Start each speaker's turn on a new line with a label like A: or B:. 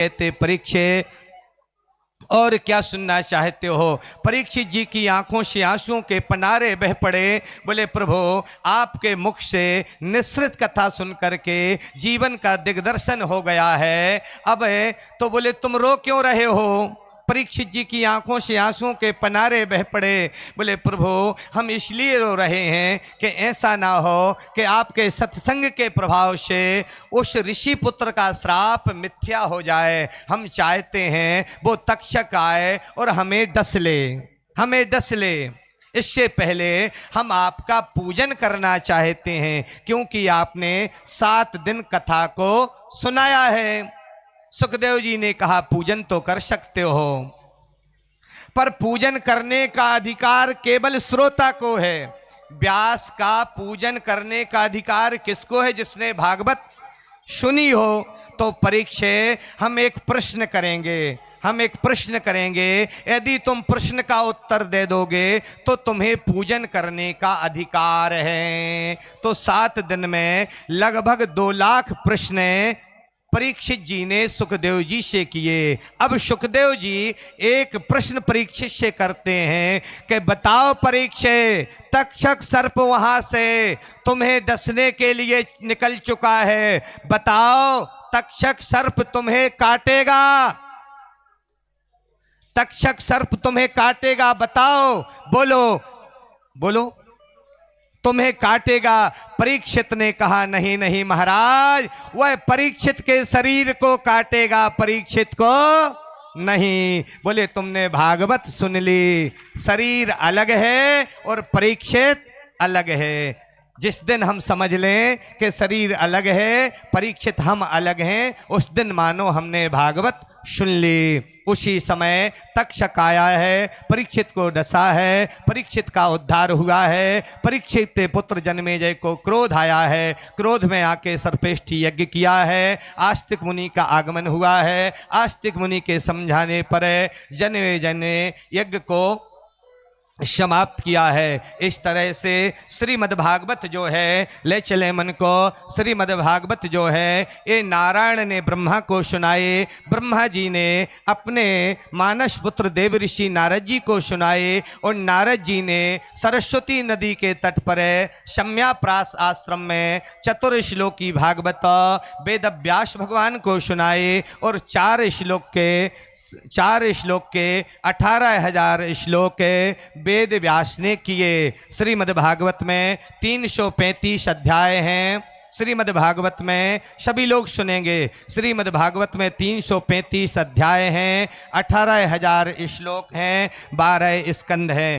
A: कहते परीक्षित और क्या सुनना चाहते हो। परीक्षित जी की आंखों से आंसुओं के पनारे बह पड़े। बोले प्रभु आपके मुख से निश्रित कथा सुन करके जीवन का दिग्दर्शन हो गया है। अब तो बोले तुम रो क्यों रहे हो। परीक्षित जी की आंखों से आंसुओं के पनारे बह पड़े। बोले प्रभु हम इसलिए रो रहे हैं कि ऐसा ना हो कि आपके सत्संग के प्रभाव से उस ऋषि पुत्र का श्राप मिथ्या हो जाए। हम चाहते हैं वो तक्षक आए और हमें डस ले। इससे पहले हम आपका पूजन करना चाहते हैं, क्योंकि आपने 7 दिन कथा को सुनाया है। सुखदेव जी ने कहा पूजन तो कर सकते हो, पर पूजन करने का अधिकार केवल श्रोता को है। व्यास का पूजन करने का अधिकार किसको है? जिसने भागवत सुनी हो। तो परीक्षित हम एक प्रश्न करेंगे, यदि तुम प्रश्न का उत्तर दे दोगे तो तुम्हें पूजन करने का अधिकार है। तो 7 दिन में लगभग 2 लाख प्रश्न परीक्षित जी ने सुखदेव जी से किए। अब सुखदेव जी एक प्रश्न परीक्षित से करते हैं कि बताओ परीक्षित, तक्षक सर्प वहां से तुम्हें डसने के लिए निकल चुका है, बताओ तक्षक सर्प तुम्हें काटेगा? तक्षक सर्प तुम्हें काटेगा, बताओ, बोलो तुम्हें काटेगा? परीक्षित ने कहा नहीं नहीं महाराज, वह परीक्षित के शरीर को काटेगा, परीक्षित को नहीं। बोले तुमने भागवत सुन ली, शरीर अलग है और परीक्षित अलग है। जिस दिन हम समझ लें कि शरीर अलग है, परीक्षित हम अलग हैं, उस दिन मानो हमने भागवत सुन ली। उसी समय तक्षक आया है, परीक्षित को डसा है, परीक्षित का उद्धार हुआ है। परीक्षित के पुत्र जन्मेजय को क्रोध आया है, क्रोध में आके सर्पेष्ठी यज्ञ किया है। आस्तिक मुनि का आगमन हुआ है, आस्तिक मुनि के समझाने पर जन्मेजय ने यज्ञ को समाप्त किया है। इस तरह से श्रीमद् भागवत जो है, ले चले मन को, श्रीमद् भागवत जो है ये नारायण ने ब्रह्मा को सुनाए, ब्रह्मा जी ने अपने मानस पुत्र देव ऋषि नारद जी को सुनाए, और नारद जी ने सरस्वती नदी के तट पर शम्याप्रास आश्रम में चतुर्श्लोकी भागवत वेद व्यास भगवान को सुनाए, और 4 श्लोक के 18,000 श्लोक वेद व्यास ने किए। श्रीमद् भागवत में 335 अध्याय हैं। श्रीमद् भागवत में सभी लोग सुनेंगे, श्रीमद् भागवत में 335 अध्याय हैं, 18,000 श्लोक हैं, 12 स्कंध हैं।